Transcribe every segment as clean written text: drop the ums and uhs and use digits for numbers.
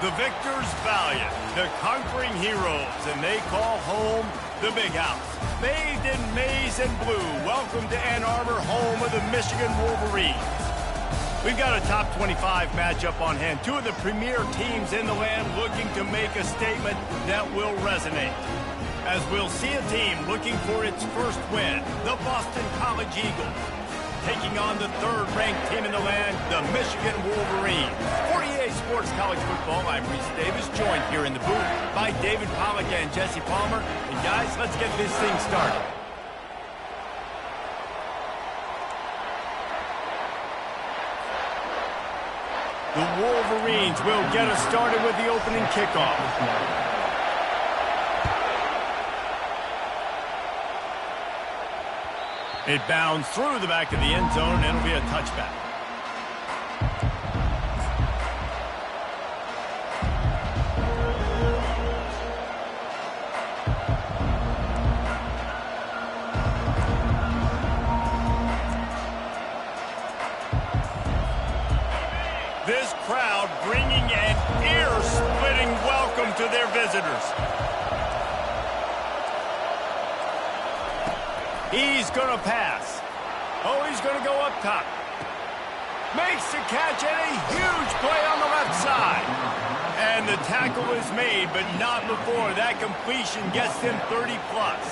The victors valiant, the conquering heroes, and they call home the Big House. Bathed in maize and blue, welcome to Ann Arbor, home of the Michigan Wolverines. We've got a top 25 matchup on hand. Two of the premier teams in the land looking to make a statement that will resonate. As we'll see a team looking for its first win, the Boston College Eagles, taking on the third-ranked team in the land, the Michigan Wolverines. 48 Sports College Football, I'm Reese Davis, joined here in the booth by David Pollack and Jesse Palmer. And guys, let's get this thing started. The Wolverines will get us started with the opening kickoff. It bounds through the back of the end zone, and it'll be a touchback. This crowd bringing an ear-splitting welcome to their visitors. He's going to pass. Oh, he's going to go up top. Makes the catch and a huge play on the left side. And the tackle is made, but not before that completion gets them 30-plus.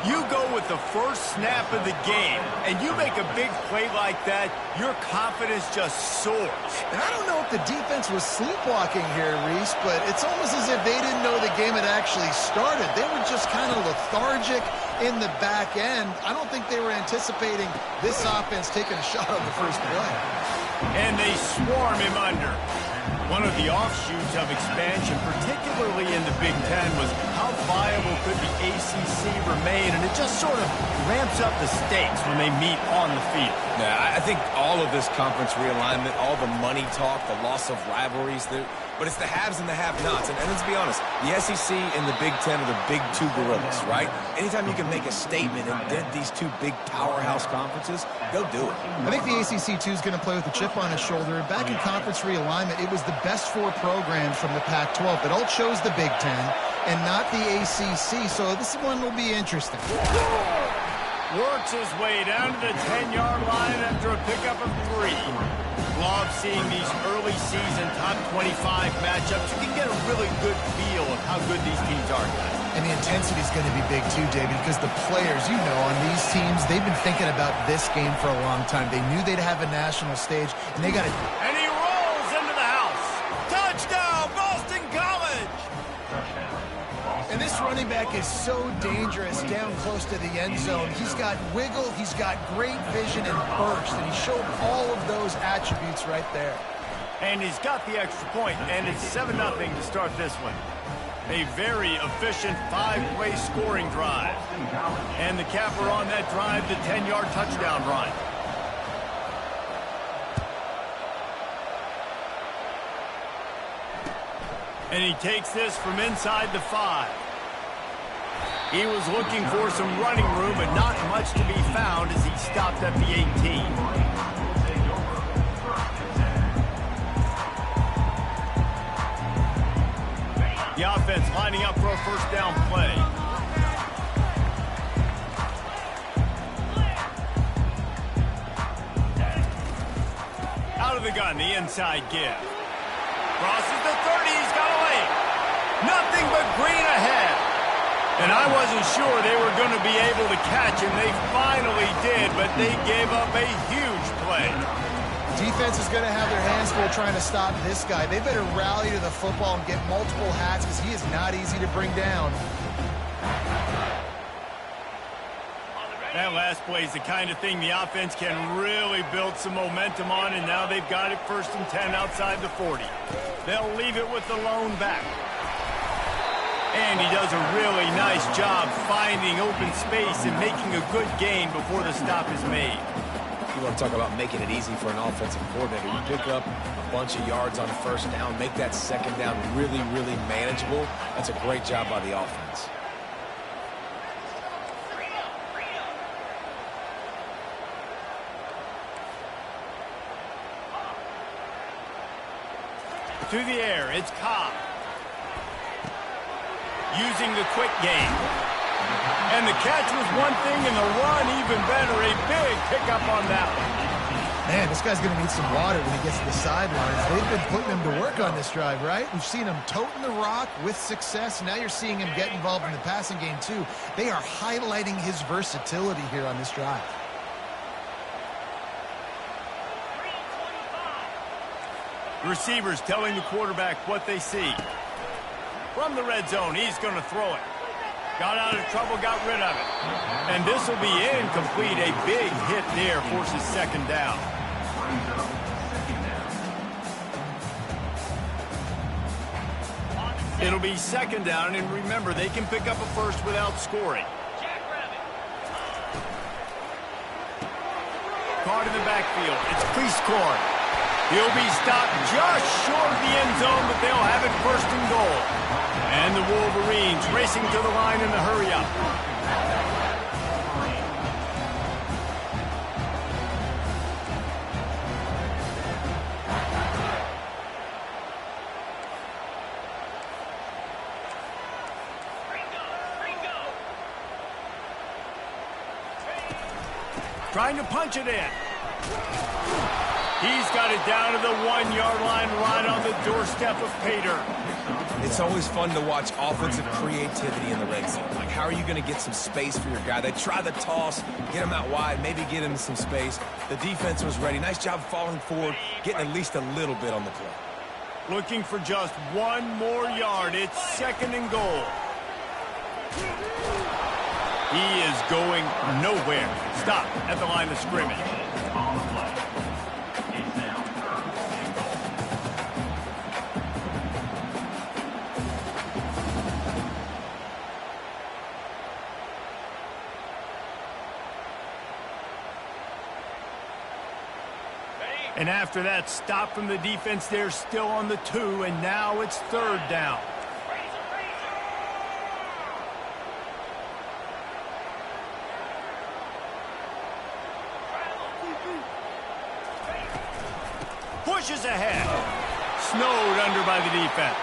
You go with the first snap of the game, and you make a big play like that, your confidence just soars. And I don't know if the defense was sleepwalking here, Reese, but it's almost as if they didn't know the game had actually started. They were just kind of lethargic in the back end. I don't think they were anticipating this offense taking a shot on the first play. And they swarm him under. One of the offshoots of expansion, particularly in the Big Ten, was how viable could the ACC remain, and it just sort of ramps up the stakes when they meet on the field. Yeah, I think all of this conference realignment, all the money talk, the loss of rivalries, but it's the haves and the have-nots. And let's be honest, the SEC and the Big Ten are the big two gorillas, right? Anytime you can make a statement and dent these two big powerhouse conferences, go do it. I think the ACC, too, is going to play with a chip on his shoulder. And back in conference realignment, it was the best four programs from the Pac-12 that all chose the Big Ten and not the ACC. So this one will be interesting. Works his way down to the 10-yard line after a pickup of 3. Love seeing these early season top 25 matchups. You can get a really good feel of how good these teams are, guys. And the intensity is going to be big too, David, because the players, you know, on these teams, they've been thinking about this game for a long time. They knew they'd have a national stage, and they got it. And he rolls into the house. Touchdown, Boston College! And this running back is so dangerous down close to the end zone. He's got wiggle, he's got great vision and burst, and he showed all of those attributes right there. And he's got the extra point, and it's 7-0 to start this one. A very efficient 5-play scoring drive. And the capper on that drive, the 10-yard touchdown run. And he takes this from inside the 5. He was looking for some running room, but not much to be found as he stopped at the 18. The offense lining up for a first down play. Out of the gun, the inside give. Crosses the 30, he's got a lane. Nothing but green ahead. And I wasn't sure they were going to be able to catch him. They finally did, but they gave up a huge play. Defense is going to have their hands full trying to stop this guy. They better rally to the football and get multiple hats because he is not easy to bring down. That last play is the kind of thing the offense can really build some momentum on, and now they've got it 1st and 10 outside the 40. They'll leave it with the lone back. And he does a really nice job finding open space and making a good gain before the stop is made. You want to talk about making it easy for an offensive coordinator. You pick up a bunch of yards on first down, make that second down really, really manageable. That's a great job by the offense. To the air, it's Cobb. Using the quick game. And the catch was one thing, and the run even better. A big pickup on that one. Man, this guy's going to need some water when he gets to the sidelines. They've been putting him to work on this drive, right? We've seen him toting the rock with success. Now you're seeing him get involved in the passing game, too. They are highlighting his versatility here on this drive. Receivers telling the quarterback what they see. From the red zone, he's going to throw it. Got out of trouble, got rid of it. And this will be incomplete. A big hit there forces second down. It'll be second down, and remember, they can pick up a first without scoring. Caught in the backfield. It's Priestcorn. He'll be stopped just short of the end zone, but they'll have it first and goal. And the Wolverines racing to the line in the hurry-up. Trying to punch it in. He's got it down to the 1-yard line right on the doorstep of Pater. It's always fun to watch offensive creativity in the red zone. Like, how are you going to get some space for your guy? They try the toss, get him out wide, maybe get him some space. The defense was ready. Nice job falling forward, getting at least a little bit on the play. Looking for just one more yard. It's second and goal. He is going nowhere. Stop at the line of scrimmage. And after that stop from the defense, they're still on the 2, and now it's third down. Pushes ahead. Snowed under by the defense.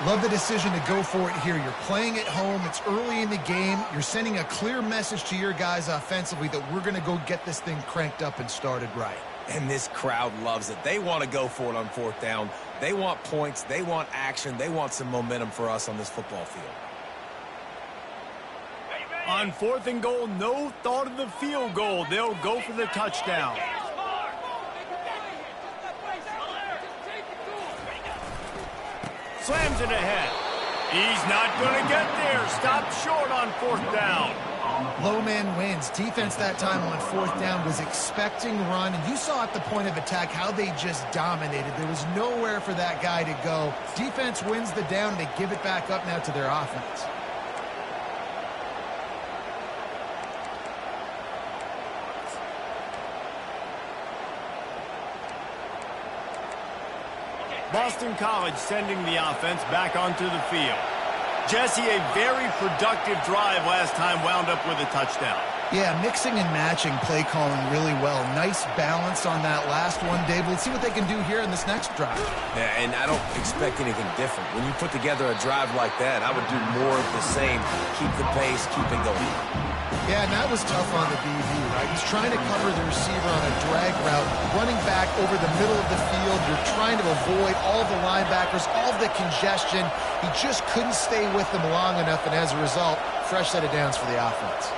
Love the decision to go for it here. You're playing at home. It's early in the game. You're sending a clear message to your guys offensively that we're going to go get this thing cranked up and started right. And this crowd loves it. They want to go for it on fourth down. They want points. They want action. They want some momentum for us on this football field. On fourth and goal, no thought of the field goal. They'll go for the touchdown. Slams it ahead. He's not going to get there. Stopped short on fourth down. Low man wins. Defense that time on fourth down was expecting run, and you saw at the point of attack how they just dominated. There was nowhere for that guy to go. Defense wins the down. They give it back up now to their offense. Boston College sending the offense back onto the field. Jesse, a very productive drive last time, wound up with a touchdown. Yeah, mixing and matching play calling really well. Nice balance on that last one, Dave. Let's see what they can do here in this next drive. Yeah, and I don't expect anything different. When you put together a drive like that, I would do more of the same. Keep the pace, keep it going. Yeah, and that was tough on the DB, right? He's trying to cover the receiver on a drag route, running back over the middle of the field. You're trying to avoid all the linebackers, all the congestion. He just couldn't stay with them long enough, and as a result, fresh set of downs for the offense.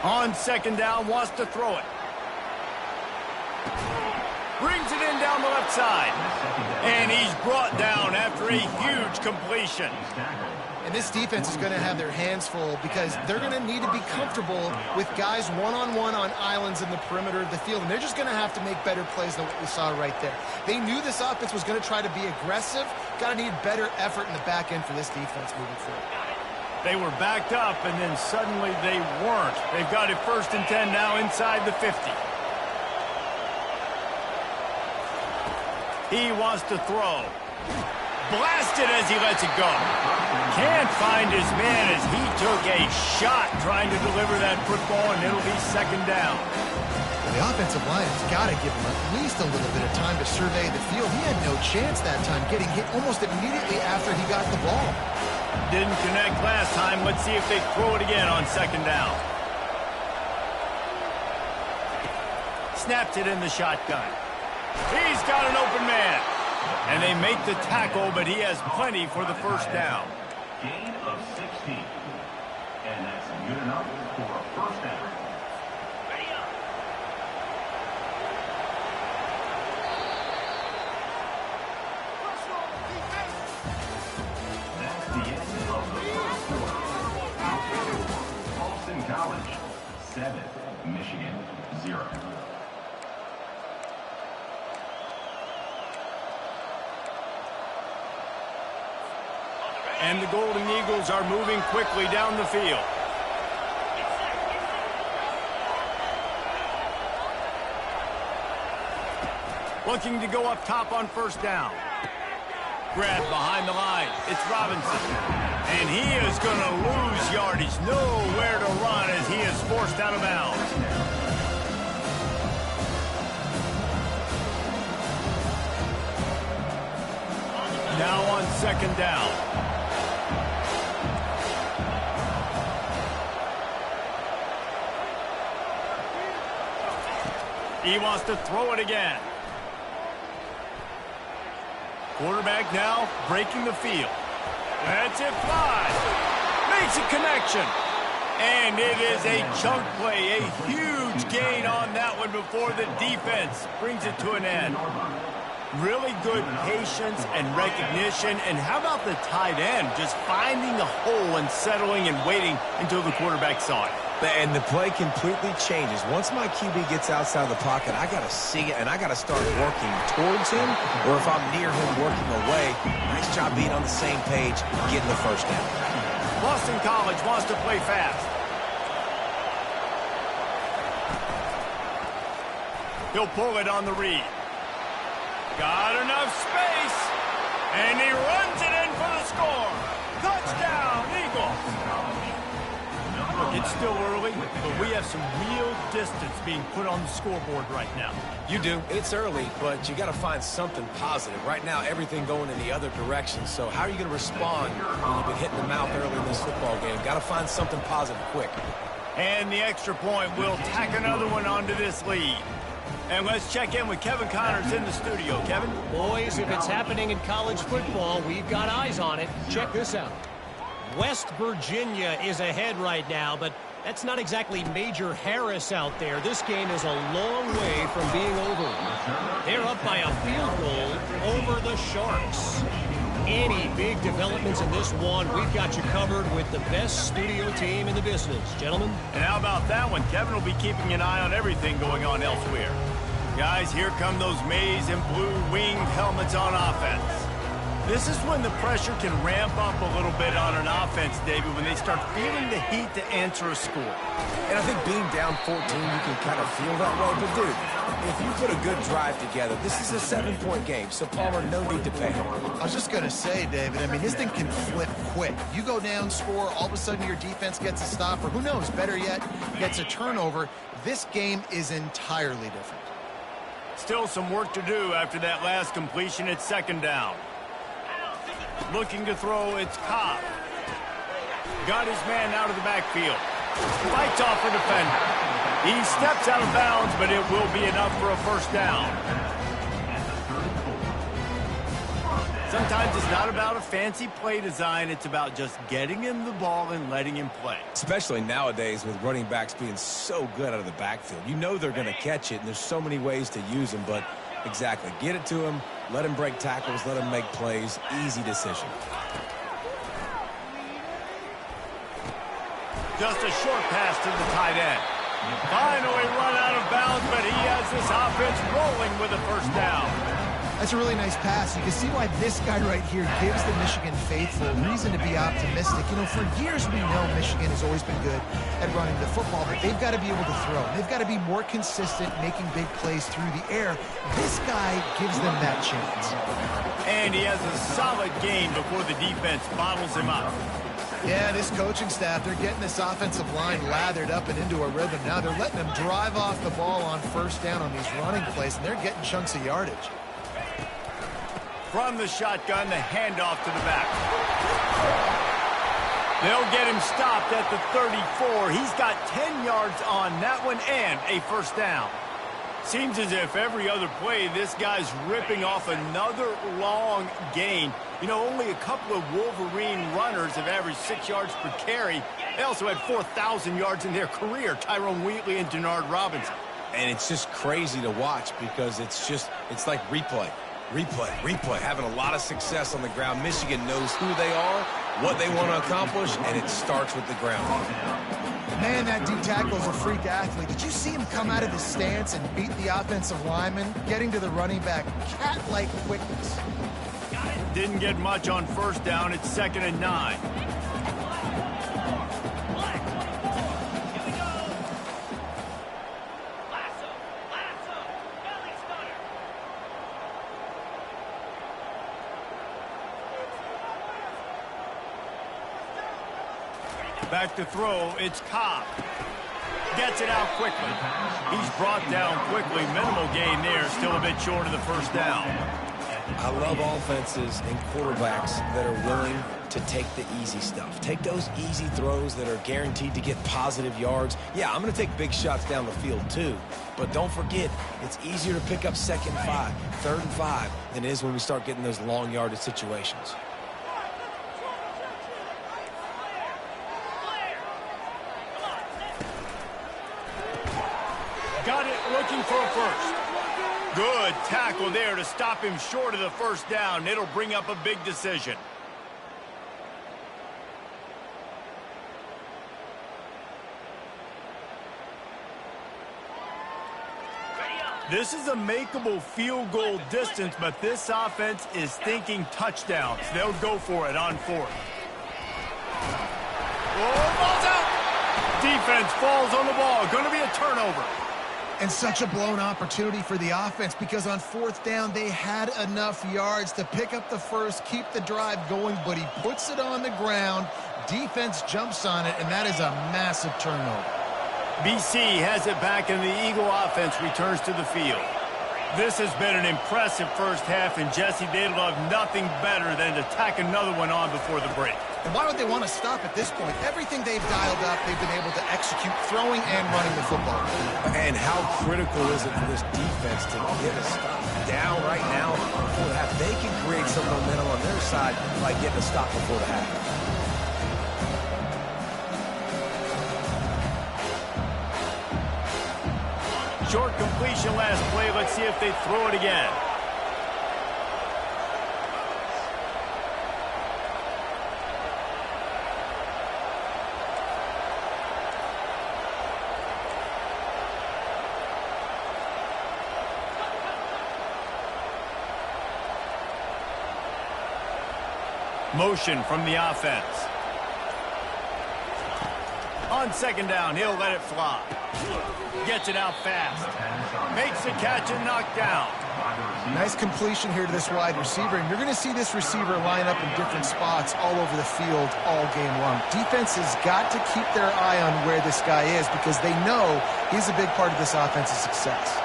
On second down, wants to throw it. Brings it in down the left side. And he's brought down after a huge completion. And this defense is going to have their hands full because they're going to need to be comfortable with guys one-on-one on islands in the perimeter of the field. And they're just going to have to make better plays than what we saw right there. They knew this offense was going to try to be aggressive. Got to need better effort in the back end for this defense moving forward. They were backed up, and then suddenly they weren't. They've got it 1st and 10 now inside the 50. He wants to throw. Blasted as he lets it go. Can't find his man as he took a shot trying to deliver that football, and it'll be second down. The offensive line has got to give him at least a little bit of time to survey the field. He had no chance that time, getting hit almost immediately after he got the ball. Didn't connect last time. Let's see if they throw it again on second down. Snaps it in the shotgun. He's got an open man. And they make the tackle, but he has plenty for the first down. Gain of 16. And that's good enough for a first down. That's the end of the first quarter. Boston College, 7. Michigan, 0. And the Golden Eagles are moving quickly down the field. Looking to go up top on first down. Grab behind the line. It's Robinson. And he is going to lose yardage. Nowhere to run as he is forced out of bounds. Now on second down. He wants to throw it again. Quarterback now breaking the field. That's it, flies. Makes a connection. And it is a chunk play, a huge gain on that one before the defense brings it to an end. Really good patience and recognition. And how about the tight end just finding a hole and settling and waiting until the quarterback saw it? And the play completely changes. Once my QB gets outside the pocket, I got to see it, and I got to start working towards him, or if I'm near him working away, nice job being on the same page, getting the first down. Boston College wants to play fast. He'll pull it on the read. Got enough space, and he runs it in for the score. Touchdown, Eagles. Look, it's still early, but we have some real distance being put on the scoreboard right now. You do. It's early, but you got to find something positive. Right now, everything going in the other direction. So how are you going to respond when you've been hitting the mouth early in this football game? Got to find something positive quick. And the extra point will tack another one onto this lead. And let's check in with Kevin Connors in the studio. Kevin? Boys, if it's happening in college football, we've got eyes on it. Check this out. West Virginia is ahead right now, but that's not exactly Major Harris out there. This game is a long way from being over. They're up by a field goal over the Sharks. Any big developments in this one, we've got you covered with the best studio team in the business, gentlemen. And how about that one? Kevin will be keeping an eye on everything going on elsewhere. Guys, here come those maize and blue winged helmets on offense. This is when the pressure can ramp up a little bit on an offense, David, when they start feeling the heat to answer a score. And I think being down 14, you can kind of feel that way. But, dude, if you put a good drive together, this is a 7-point game, so Palmer, no need to pay. I was just going to say, David, I mean, this thing can flip quick. You go down, score, all of a sudden your defense gets a stop, or who knows, better yet, gets a turnover. This game is entirely different. Still some work to do after that last completion at second down. Looking to throw, it's Cobb. Got his man out of the backfield. Fights off a defender. He steps out of bounds, but it will be enough for a first down. Sometimes it's not about a fancy play design. It's about just getting him the ball and letting him play. Especially nowadays with running backs being so good out of the backfield. You know they're going to catch it, and there's so many ways to use them, but exactly. Get it to him, let him break tackles, let him make plays. Easy decision. Just a short pass to the tight end. Finally run out of bounds, but he has this offense rolling with a first down. That's a really nice pass. You can see why this guy right here gives the Michigan faithful reason to be optimistic. You know, for years we know Michigan has always been good at running the football, but they've got to be able to throw. They've got to be more consistent making big plays through the air. This guy gives them that chance. And he has a solid game before the defense bottles him up. Yeah, this coaching staff, they're getting this offensive line lathered up and into a rhythm now. They're letting them drive off the ball on first down on these running plays, and they're getting chunks of yardage. From the shotgun, the handoff to the back. They'll get him stopped at the 34. He's got 10 yards on that one and a first down. Seems as if every other play, this guy's ripping off another long gain. You know, only a couple of Wolverine runners have averaged 6 yards per carry. They also had 4,000 yards in their career, Tyrone Wheatley and Denard Robinson. And it's just crazy to watch because it's like replay, having a lot of success on the ground. Michigan knows who they are, what they want to accomplish, and it starts with the ground. Man, that D tackle is a freak athlete. Did you see him come out of his stance and beat the offensive lineman, getting to the running back? Cat-like quickness. Didn't get much on first down. It's 2nd and 9. Back to throw, it's Cobb. Gets it out quickly. He's brought down quickly. Minimal gain there, still a bit short of the first down. I love offenses and quarterbacks that are willing to take the easy stuff. Take those easy throws that are guaranteed to get positive yards. Yeah, I'm going to take big shots down the field too. But don't forget, it's easier to pick up 2nd and 5, 3rd and 5 than it is when we start getting those long yardage situations. Got it, looking for a first. Good tackle there to stop him short of the first down. It'll bring up a big decision. This is a makeable field goal distance, but this offense is thinking touchdowns. They'll go for it on 4th. Oh, ball's out! Defense falls on the ball. Going to be a turnover. And such a blown opportunity for the offense because on 4th down, they had enough yards to pick up the first, keep the drive going, but he puts it on the ground. Defense jumps on it, and that is a massive turnover. BC has it back, and the Eagle offense returns to the field. This has been an impressive first half, and Jesse, they'd love nothing better than to tack another one on before the break. And why would they want to stop at this point? Everything they've dialed up, they've been able to execute throwing and running the football. And how critical is it for this defense to get a stop down right now before the half? They can create some momentum on their side by getting a stop before the half. Short completion last play. Let's see if they throw it again. Motion from the offense. On 2nd down, he'll let it fly. Gets it out fast. Makes the catch and knocked down. Nice completion here to this wide receiver, and you're going to see this receiver line up in different spots all over the field all game long. Defense has got to keep their eye on where this guy is because they know he's a big part of this offense's success.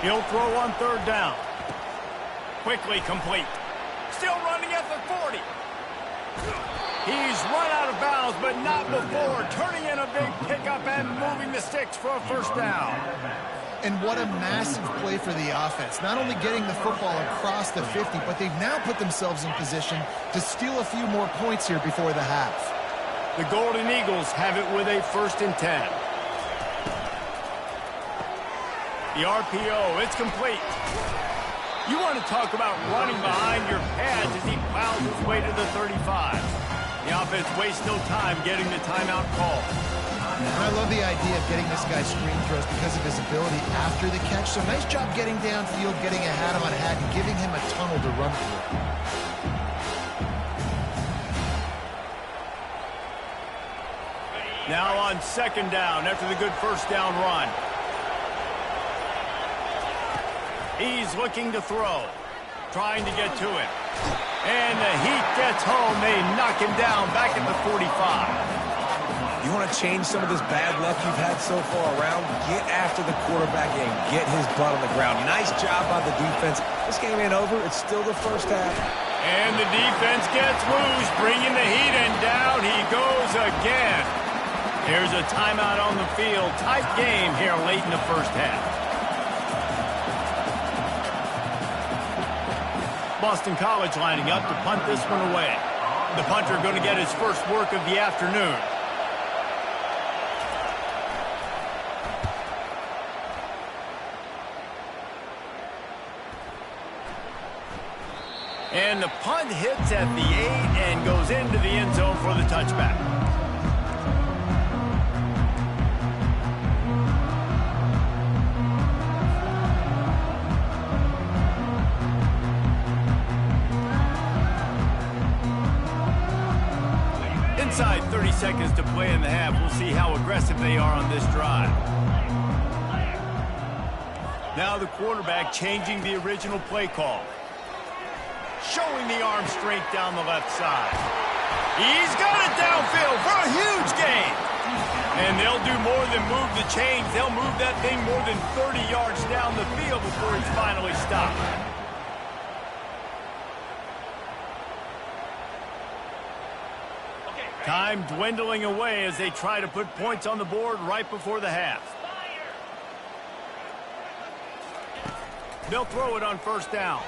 He'll throw on 3rd down. Quickly complete. Still running at the 40. He's run out of bounds, but not before. Turning in a big pickup and moving the sticks for a first down. And what a massive play for the offense. Not only getting the football across the 50, but they've now put themselves in position to steal a few more points here before the half. The Golden Eagles have it with a 1st and 10. The RPO, it's complete. You want to talk about running behind your pads as he plows his way to the 35. The offense wastes no time getting the timeout call. Now I love the idea of getting this guy screen throws because of his ability after the catch. So nice job getting downfield, getting a hat on a hat, and giving him a tunnel to run through. Now on second down after the good first down run. He's looking to throw, trying to get to it. And the heat gets home. They knock him down back at the 45. You want to change some of this bad luck you've had so far around? Get after the quarterback and get his butt on the ground. Nice job by the defense. This game ain't over. It's still the first half. And the defense gets loose, bringing the heat, and down he goes again. Here's a timeout on the field. Tight game here late in the first half. Boston College lining up to punt this one away. The punter going to get his first work of the afternoon. And the punt hits at the 8 and goes into the end zone for the touchback. Inside 30 seconds to play in the half. We'll see how aggressive they are on this drive. Now the quarterback changing the original play call. Showing the arm strength down the left side. He's got it downfield for a huge gain. And they'll do more than move the chains. They'll move that thing more than 30 yards down the field before he's finally stopped. Time dwindling away as they try to put points on the board right before the half. They'll throw it on first down.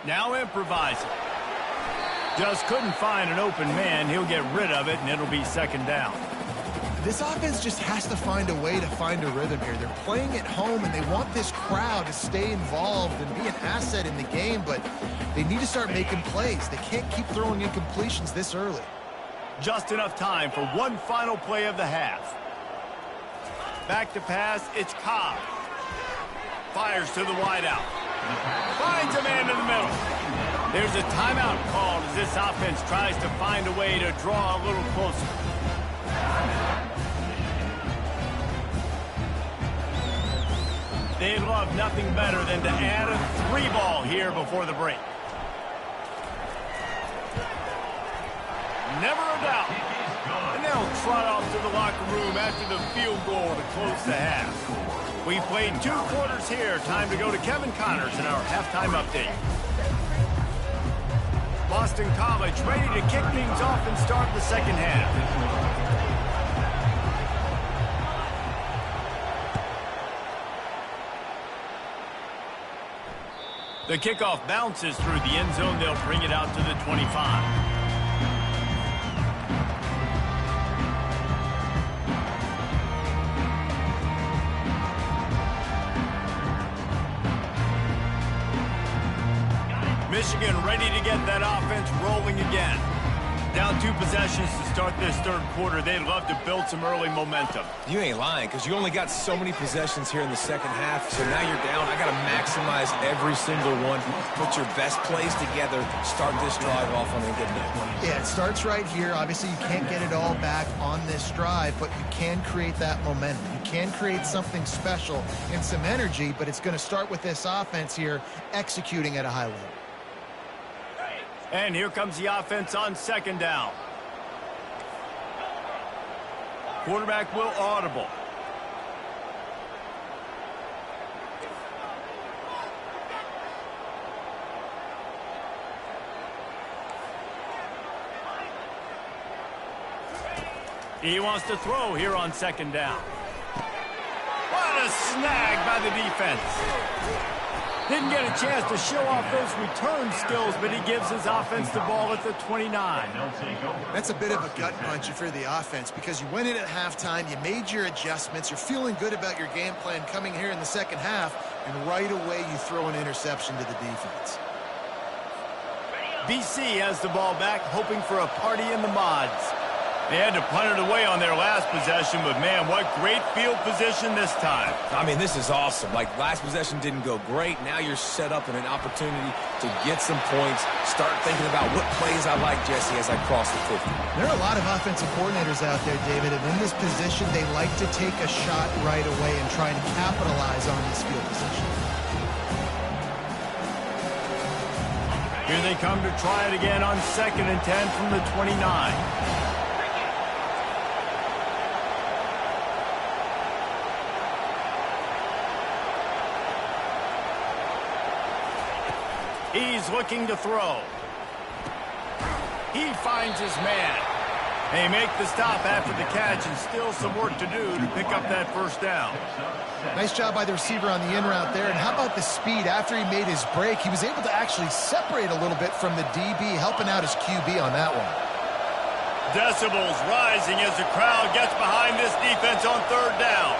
Now improvising. Just couldn't find an open man. He'll get rid of it, and it'll be second down. This offense just has to find a way to find a rhythm here. They're playing at home, and they want this crowd to stay involved and be an asset in the game, but they need to start making plays. They can't keep throwing incompletions this early. Just enough time for one final play of the half. Back to pass, it's Cobb. Fires to the wideout. Finds a man in the middle. There's a timeout called as this offense tries to find a way to draw a little closer. They'd love nothing better than to add a 3-ball here before the break. Never a doubt. And they'll trot off to the locker room after the field goal to close the half. We've played 2 quarters here. Time to go to Kevin Connors in our halftime update. Boston College ready to kick things off and start the second half. The kickoff bounces through the end zone. They'll bring it out to the 25. Michigan ready to get that offense rolling again. Down 2 possessions to start this third quarter. They'd love to build some early momentum. You ain't lying, because you only got so many possessions here in the second half, so now you're down. I got to maximize every single one. Put your best plays together. Start this drive off on a good note. Yeah, it starts right here. Obviously, you can't get it all back on this drive, but you can create that momentum. You can create something special and some energy, but it's going to start with this offense here executing at a high level. And here comes the offense on second down. Quarterback will audible. He wants to throw here on second down. What a snag by the defense. Didn't get a chance to show off those return skills, but he gives his offense the ball at the 29. That's a bit of a gut punch for the offense because you went in at halftime, you made your adjustments, you're feeling good about your game plan coming here in the second half, and right away you throw an interception to the defense. BC has the ball back, hoping for a party in the mods. They had to punt it away on their last possession, but man, what great field position this time. I mean, this is awesome. Like, last possession didn't go great. Now you're set up in an opportunity to get some points. Start thinking about what plays I like, Jesse, as I cross the 50. There are a lot of offensive coordinators out there, David, and in this position, they like to take a shot right away and try to capitalize on this field position. Here they come to try it again on 2nd and 10 from the 29. He's looking to throw. He finds his man. They make the stop after the catch, and still some work to do to pick up that first down. Nice job by the receiver on the in route there. And how about the speed? After he made his break, he was able to actually separate a little bit from the DB, helping out his QB on that one. Decibels rising as the crowd gets behind this defense on 3rd down.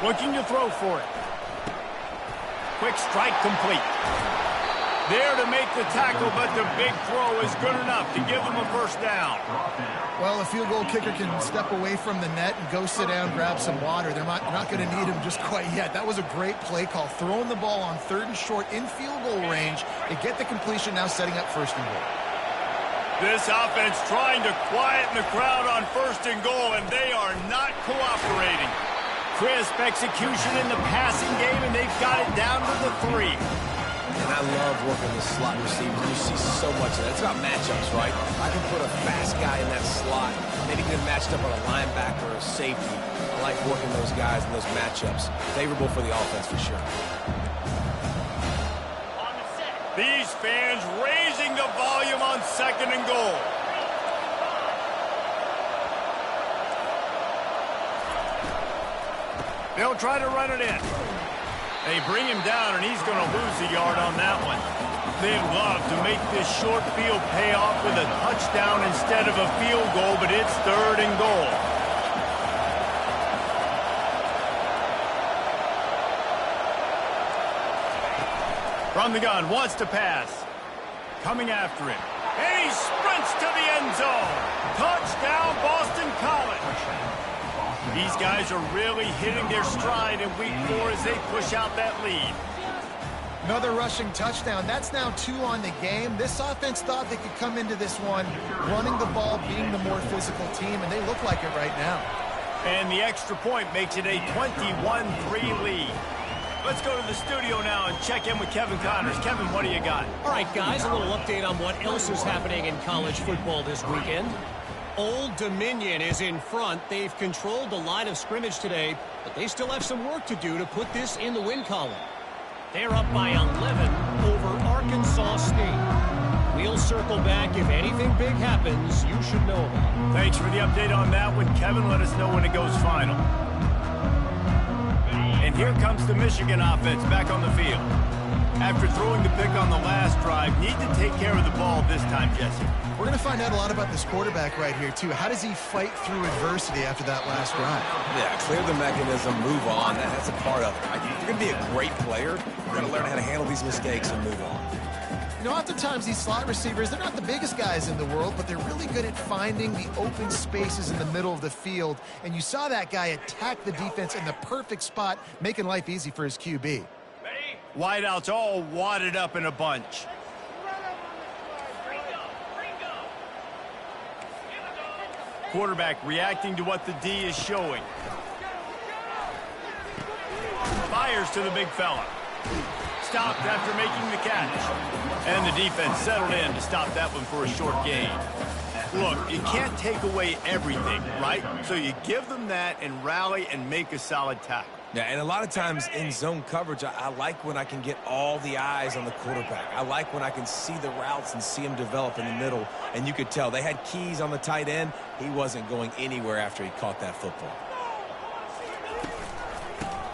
Looking to throw for it. Quick strike complete. There to make the tackle, but the big throw is good enough to give them a first down. Well, a field goal kicker can step away from the net and go sit down, grab some water. They're not going to need him just quite yet. That was a great play call. Throwing the ball on 3rd and short in field goal range. They get the completion, now setting up 1st and goal. This offense trying to quieten the crowd on 1st and goal, and they are not cooperating. Crisp execution in the passing game, and they've got it down to the 3. And I love working the slot receivers. You see so much of that. It's about matchups, right? I can put a fast guy in that slot, maybe get matched up on a linebacker or a safety. I like working those guys in those matchups. Favorable for the offense for sure. These fans raising the volume on 2nd and goal. They'll try to run it in. They bring him down, and he's going to lose a yard on that one. They'd love to make this short field pay off with a touchdown instead of a field goal, but it's 3rd and goal. From the gun, wants to pass. Coming after him. And he sprints to the end zone. Touchdown, Boston College. These guys are really hitting their stride in week 4 as they push out that lead. Another rushing touchdown. That's now 2 on the game. This offense thought they could come into this one running the ball, being the more physical team, and they look like it right now. And the extra point makes it a 21-3 lead. Let's go to the studio now and check in with Kevin Connors. Kevin, what do you got? All right, guys, a little update on what else is happening in college football this weekend. Old Dominion is in front. They've controlled the line of scrimmage today, but they still have some work to do to put this in the win column. They're up by 11 over Arkansas State. We'll circle back. If anything big happens, you should know about it. Thanks for the update on that one, Kevin. Let us know when it goes final. And here comes the Michigan offense back on the field. After throwing the pick on the last drive, need to take care of the ball this time, Jesse. We're going to find out a lot about this quarterback right here, too. How does he fight through adversity after that last drive? Yeah, clear the mechanism, move on. That's a part of it. Right? If you're going to be a great player, you're going to learn how to handle these mistakes and move on. You know, oftentimes these slot receivers, they're not the biggest guys in the world, but they're really good at finding the open spaces in the middle of the field. And you saw that guy attack the defense in the perfect spot, making life easy for his QB. Wideouts all wadded up in a bunch. Quarterback reacting to what the D is showing. Fires to the big fella. Stopped after making the catch. And the defense settled in to stop that one for a short gain. Look, you can't take away everything, right? So you give them that and rally and make a solid tackle. Yeah, and a lot of times in zone coverage, I like when I can get all the eyes on the quarterback. I like when I can see the routes and see him develop in the middle. And you could tell they had keys on the tight end. He wasn't going anywhere after he caught that football.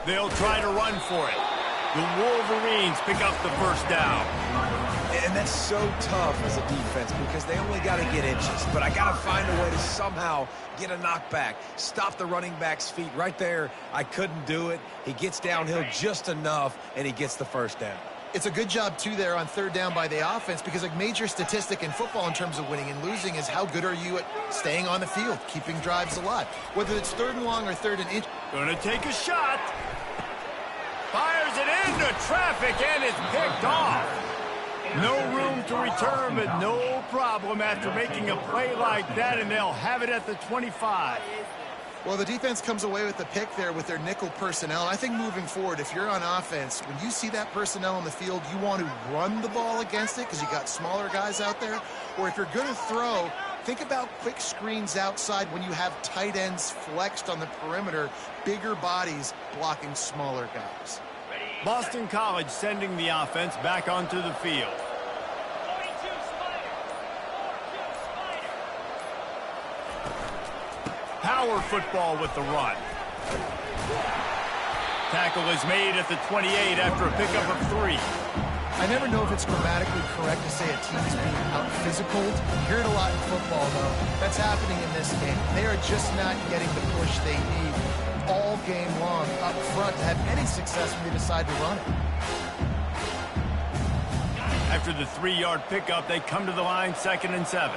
They'll try to run for it. The Wolverines pick up the first down. And that's so tough as a defense because they only got to get inches. But I got to find a way to somehow get a knockback, stop the running back's feet. Right there, I couldn't do it. He gets downhill just enough, and he gets the first down. It's a good job, too, there on third down by the offense because a major statistic in football in terms of winning and losing is how good are you at staying on the field, keeping drives alive. Whether it's third and long or third and inch. Gonna take a shot. Fires it into traffic, and it's picked off. No room to return, but no problem after making a play like that, and they'll have it at the 25. Well, the defense comes away with the pick there with their nickel personnel. I think moving forward, if you're on offense, when you see that personnel on the field, you want to run the ball against it because you got smaller guys out there. Or if you're going to throw, think about quick screens outside when you have tight ends flexed on the perimeter, bigger bodies blocking smaller guys. Boston College sending the offense back onto the field. Power football with the run. Tackle is made at the 28 after a pickup of 3. I never know if it's grammatically correct to say a team's being out-physicaled. You hear it a lot in football, though. That's happening in this game. They are just not getting the push they need all game long up front to have any success when they decide to run it. After the 3-yard pickup, they come to the line, 2nd and 7.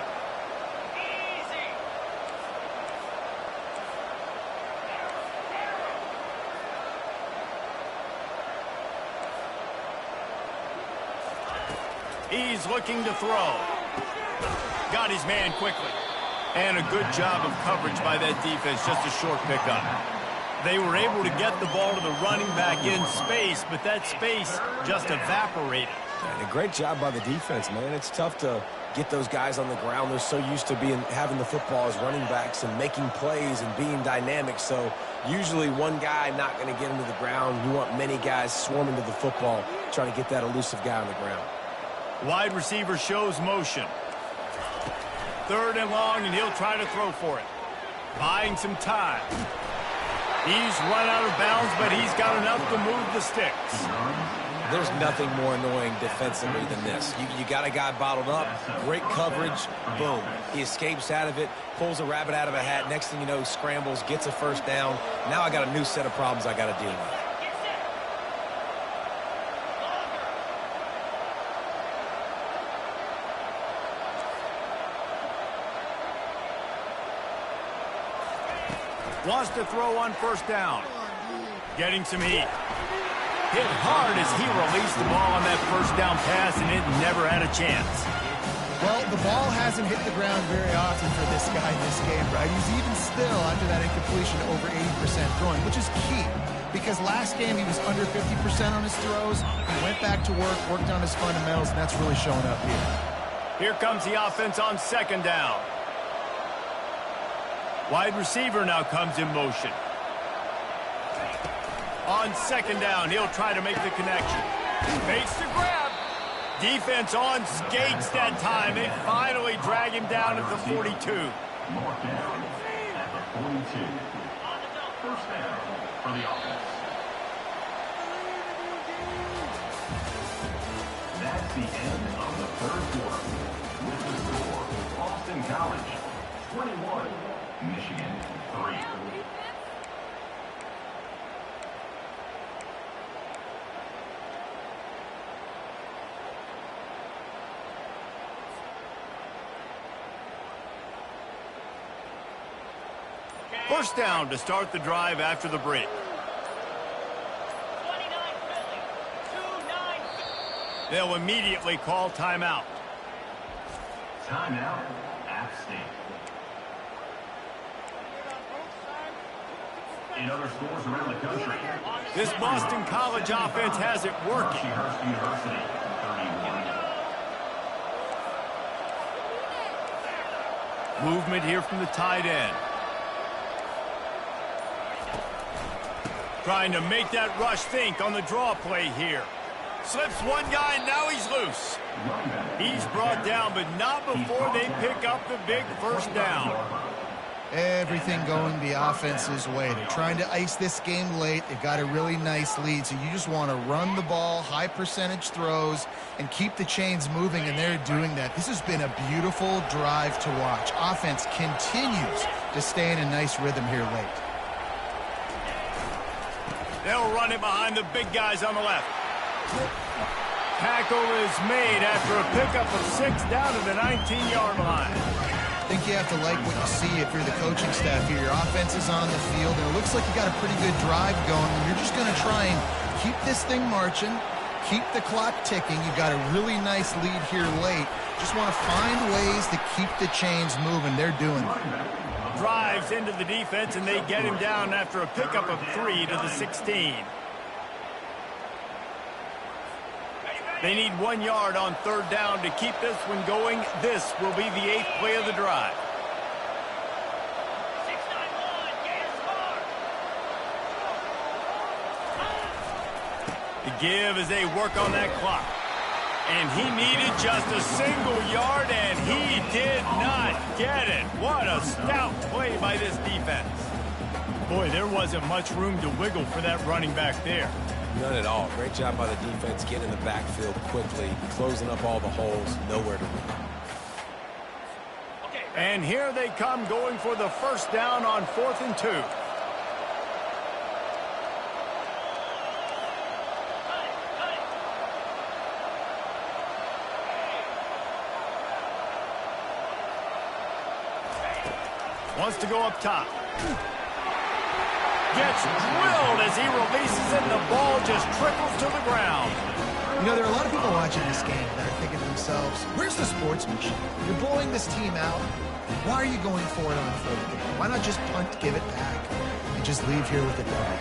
He's looking to throw. Got his man quickly. And a good job of coverage by that defense, just a short pickup. They were able to get the ball to the running back in space, but that space just evaporated. And a great job by the defense, man. It's tough to get those guys on the ground. They're so used to having the football as running backs and making plays and being dynamic. So usually one guy not going to get into the ground. You want many guys swarming to the football, trying to get that elusive guy on the ground. Wide receiver shows motion. 3rd and long, and he'll try to throw for it. Buying some time. He's run out of bounds, but he's got enough to move the sticks. There's nothing more annoying defensively than this. You got a guy bottled up, great coverage, boom. He escapes out of it, pulls a rabbit out of a hat. Next thing you know, scrambles, gets a first down. Now I got a new set of problems I got to deal with. Wants to throw on 1st down. Getting some heat. Hit hard as he released the ball on that 1st down pass, and it never had a chance. Well, the ball hasn't hit the ground very often for this guy in this game, right? He's even still, after that incompletion, over 80% throwing, which is key. Because last game, he was under 50% on his throws. He went back to work, worked on his fundamentals, and that's really showing up here. Here comes the offense on 2nd down. Wide receiver now comes in motion. On 2nd down, he'll try to make the connection. Makes the grab. Defense on skates that time. They finally drag him down at the 42. Mark down at the 42. 1st down for the offense. That's the end of the 3rd quarter. With the score, Boston College 21. Michigan 3. First down to start the drive after the break. They'll immediately call timeout. Timeout, App State. In other schools around the country, This Boston College offense has it working. Mercyhurst University 31. Movement here from the tight end. Trying to make that rush think on the draw play here. Slips one guy, and now he's loose. He's brought down, but not before they pick up the big 1st down. Everything going the offense's way. They're trying to ice this game late. They've got a really nice lead, so you just want to run the ball, high percentage throws, and keep the chains moving, and they're doing that. This has been a beautiful drive to watch. Offense continues to stay in a nice rhythm here late. They'll run it behind the big guys on the left. Tackle is made after a pickup of 6 down to the 19-yard line. I think you have to like what you see if you're the coaching staff here. Your offense is on the field, and it looks like you got a pretty good drive going. You're just going to try and keep this thing marching, keep the clock ticking. You've got a really nice lead here late. Just want to find ways to keep the chains moving. They're doing it. Drives into the defense, and they get him down after a pickup of 3 to the 16. They need 1 yard on 3rd down to keep this one going. This will be the 8th play of the drive. The give as they work on that clock. And he needed just a single yard, and he did not get it. What a stout play by this defense. Boy, there wasn't much room to wiggle for that running back there. None at all. Great job by the defense getting in the backfield quickly, closing up all the holes, nowhere to run. And here they come going for the 1st down on 4th and 2. Wants to go up top. Gets drilled as he releases it, and the ball just trickles to the ground. You know, there are a lot of people watching this game that are thinking to themselves, where's the sportsmanship? You're blowing this team out. Why are you going for it on 4th down? Why not just punt, give it back, and just leave here with a dog?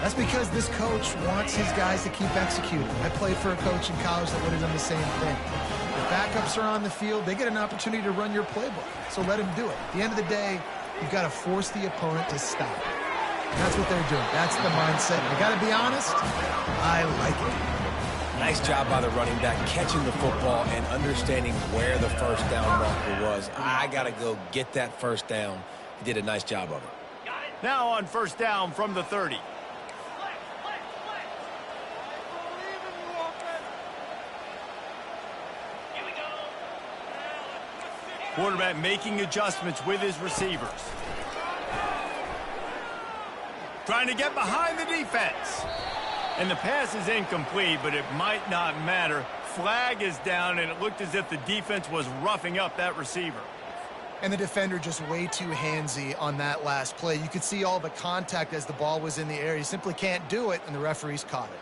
That's because this coach wants his guys to keep executing. I played for a coach in college that would have done the same thing. The backups are on the field. They get an opportunity to run your playbook, so let him do it. At the end of the day, you've got to force the opponent to stop. That's what they're doing. That's the mindset. I got to be honest, I like it. Nice job by the running back, catching the football and understanding where the 1st down marker was. I got to go get that 1st down. He did a nice job of it. Now on 1st down from the 30. Quarterback making adjustments with his receivers. Trying to get behind the defense. And the pass is incomplete, but it might not matter. Flag is down, and it looked as if the defense was roughing up that receiver. And the defender just way too handsy on that last play. You could see all the contact as the ball was in the air. He simply can't do it, and the referees caught it.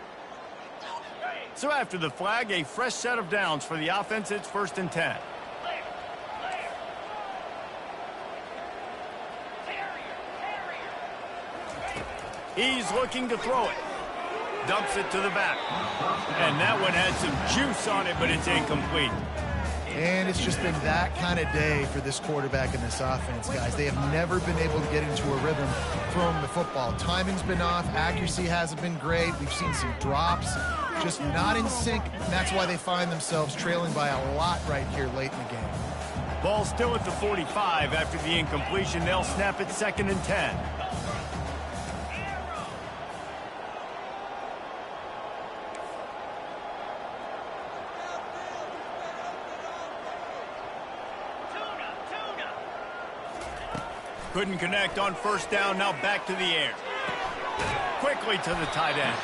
So after the flag, a fresh set of downs for the offense. It's 1st and 10. He's looking to throw it. Dumps it to the back. And that one had some juice on it, but it's incomplete. And it's just been that kind of day for this quarterback and this offense, guys. They have never been able to get into a rhythm throwing the football. Timing's been off. Accuracy hasn't been great. We've seen some drops. Just not in sync. And that's why they find themselves trailing by a lot right here late in the game. Ball still at the 45 after the incompletion. They'll snap it 2nd and 10. Couldn't connect on 1st down. Now back to the air. Quickly to the tight end.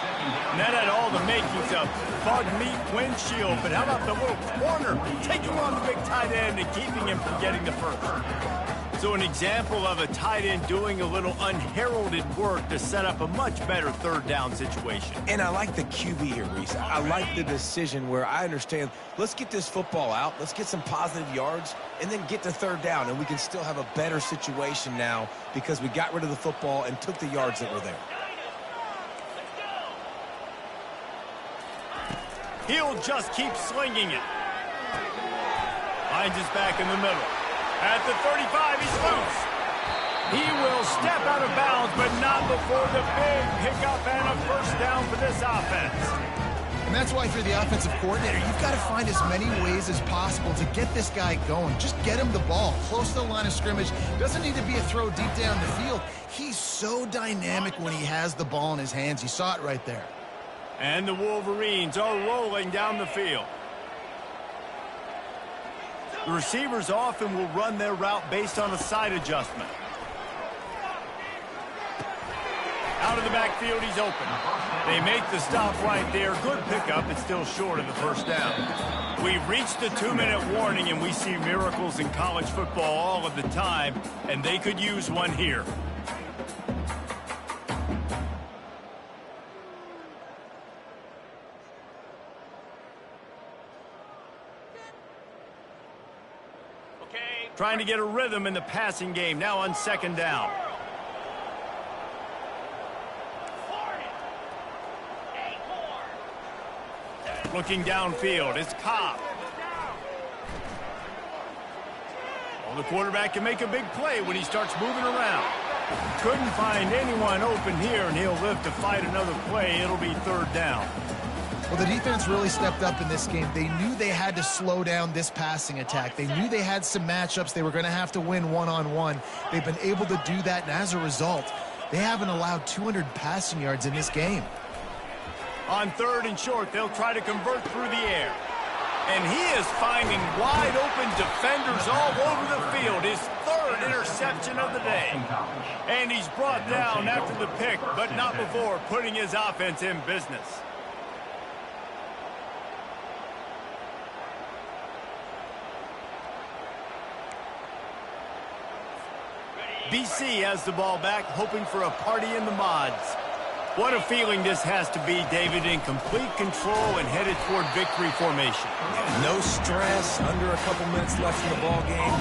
And that had all the makings of bug meat windshield. But how about the little corner taking on the big tight end and keeping him from getting the 1st? So an example of a tight end doing a little unheralded work to set up a much better 3rd down situation. And I like the QB here, Reese. I like the decision where I understand, let's get this football out, let's get some positive yards, and then get to 3rd down, and we can still have a better situation now because we got rid of the football and took the yards that were there. He'll just keep slinging it. Finds his back in the middle. At the 35, he's loose. He will step out of bounds, but not before the big pickup and a 1st down for this offense. And that's why if you're the offensive coordinator, you've got to find as many ways as possible to get this guy going. Just get him the ball close to the line of scrimmage. Doesn't need to be a throw deep down the field. He's so dynamic when he has the ball in his hands. You saw it right there. And the Wolverines are rolling down the field. The receivers often will run their route based on a side adjustment. Out of the backfield, he's open. They make the stop right there. Good pickup. It's still short of the first down. We've reached the 2-minute warning, and we see miracles in college football all of the time, and they could use one here. Trying to get a rhythm in the passing game, now on second down. Looking downfield, it's Cobb. Well, the quarterback can make a big play when he starts moving around. Couldn't find anyone open here, and he'll live to fight another play. It'll be third down. Well, the defense really stepped up in this game. They knew they had to slow down this passing attack. They knew they had some matchups they were going to have to win one-on-one. They've been able to do that, and as a result, they haven't allowed 200 passing yards in this game. On third and short, they'll try to convert through the air. And he is finding wide-open defenders all over the field. His third interception of the day. And he's brought down after the pick, but not before putting his offense in business. BC has the ball back, hoping for a party in the mods. What a feeling this has to be, David, in complete control and headed toward victory formation. Yeah, no stress, under a couple minutes left in the ball game.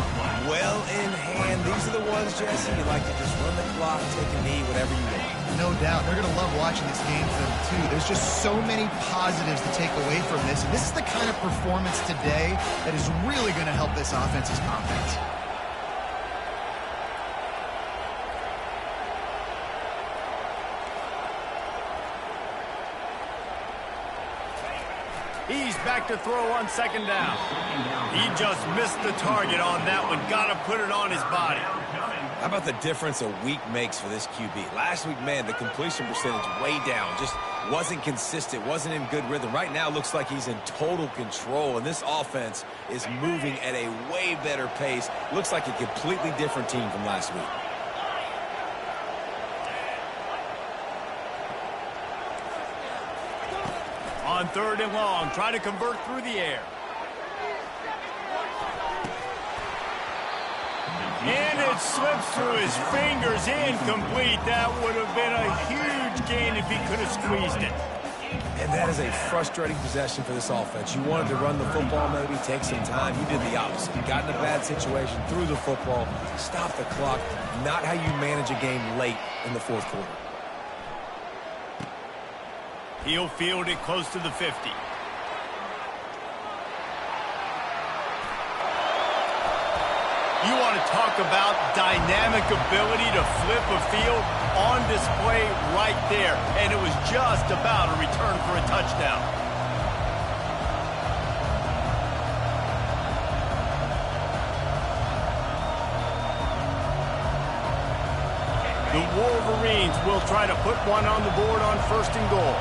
Well in hand. These are the ones, Jesse, you like to just run the clock, take a knee, whatever you want. No doubt. They're going to love watching this game for them, too. There's just so many positives to take away from this. And this is the kind of performance today that is really going to help this offense's confidence. He's back to throw on second down. He just missed the target on that one. Got to put it on his body. How about the difference a week makes for this QB? Last week, man, the completion percentage way down. Just wasn't consistent, wasn't in good rhythm. Right now, looks like he's in total control, and this offense is moving at a way better pace. Looks like a completely different team from last week. On third and long, trying to convert through the air. And it slips through his fingers, incomplete. That would have been a huge gain if he could have squeezed it. And that is a frustrating possession for this offense. You wanted to run the football, maybe take some time. You did the opposite. You got in a bad situation, threw the football, stopped the clock. Not how you manage a game late in the fourth quarter. He'll field it close to the 50. You want to talk about dynamic ability to flip a field on display right there. And it was just about a return for a touchdown. The Wolverines will try to put one on the board on first and goal.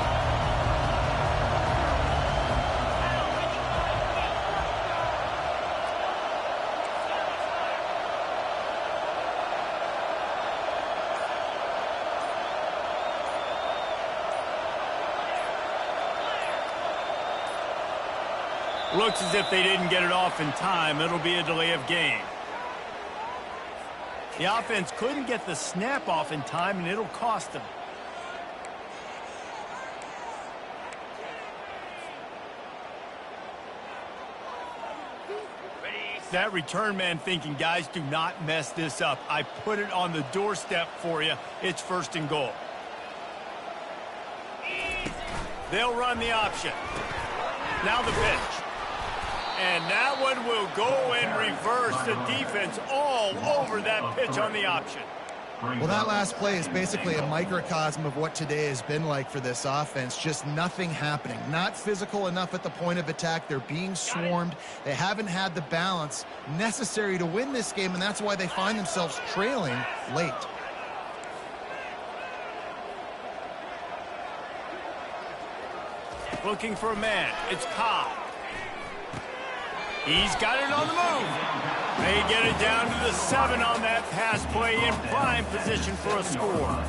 Looks as if they didn't get it off in time. It'll be a delay of game. The offense couldn't get the snap off in time, and it'll cost them. That return man thinking, guys, do not mess this up. I put it on the doorstep for you. It's first and goal. They'll run the option. Now the pitch. And that one will go in reverse. The defense all over that pitch on the option. Well, that last play is basically a microcosm of what today has been like for this offense. Just nothing happening. Not physical enough at the point of attack. They're being swarmed. They haven't had the balance necessary to win this game, and that's why they find themselves trailing late. Looking for a man. It's Cobb. He's got it on the move. They get it down to the 7 on that pass play, in prime position for a score.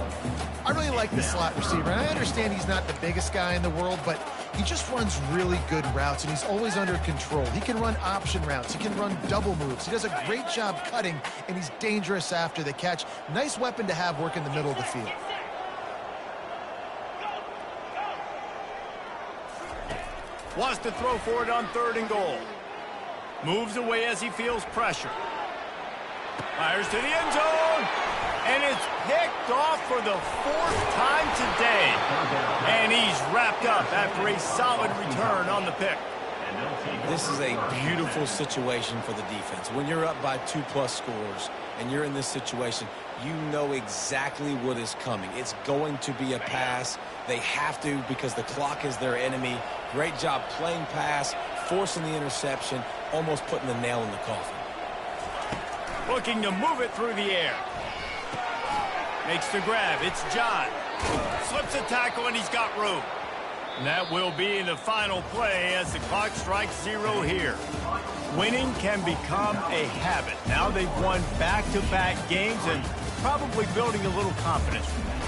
I really like the slot receiver, and I understand he's not the biggest guy in the world, but he just runs really good routes, and he's always under control. He can run option routes. He can run double moves. He does a great job cutting, and he's dangerous after the catch. Nice weapon to have work in the middle of the field. Wants to throw for it on 3rd and goal. Moves away as he feels pressure. Fires to the end zone. And it's picked off for the 4th time today. And he's wrapped up after a solid return on the pick. This is a beautiful situation for the defense. When you're up by 2+ scores and you're in this situation, you know exactly what is coming. It's going to be a pass. They have to because the clock is their enemy. Great job playing pass, forcing the interception, almost putting the nail in the coffin. Looking to move it through the air. Makes the grab. It's John. Slips a tackle, and he's got room. And that will be the final play as the clock strikes 0 here. Winning can become a habit. Now they've won back-to-back games and probably building a little confidence from that.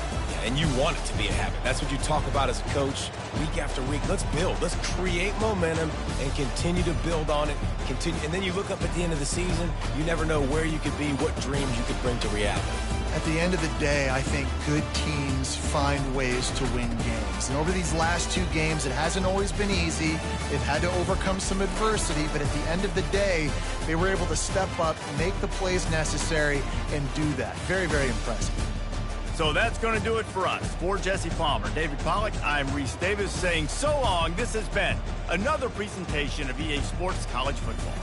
And you want it to be a habit. That's what you talk about as a coach week after week. Let's build. Let's create momentum and continue to build on it. Continue, and then you look up at the end of the season, you never know where you could be, what dreams you could bring to reality. At the end of the day, I think good teams find ways to win games. And over these last 2 games, it hasn't always been easy. They've had to overcome some adversity, but at the end of the day, they were able to step up, make the plays necessary, and do that. Very, very impressive. So that's going to do it for us. For Jesse Palmer, David Pollack, I'm Reese Davis saying so long. This has been another presentation of EA Sports College Football.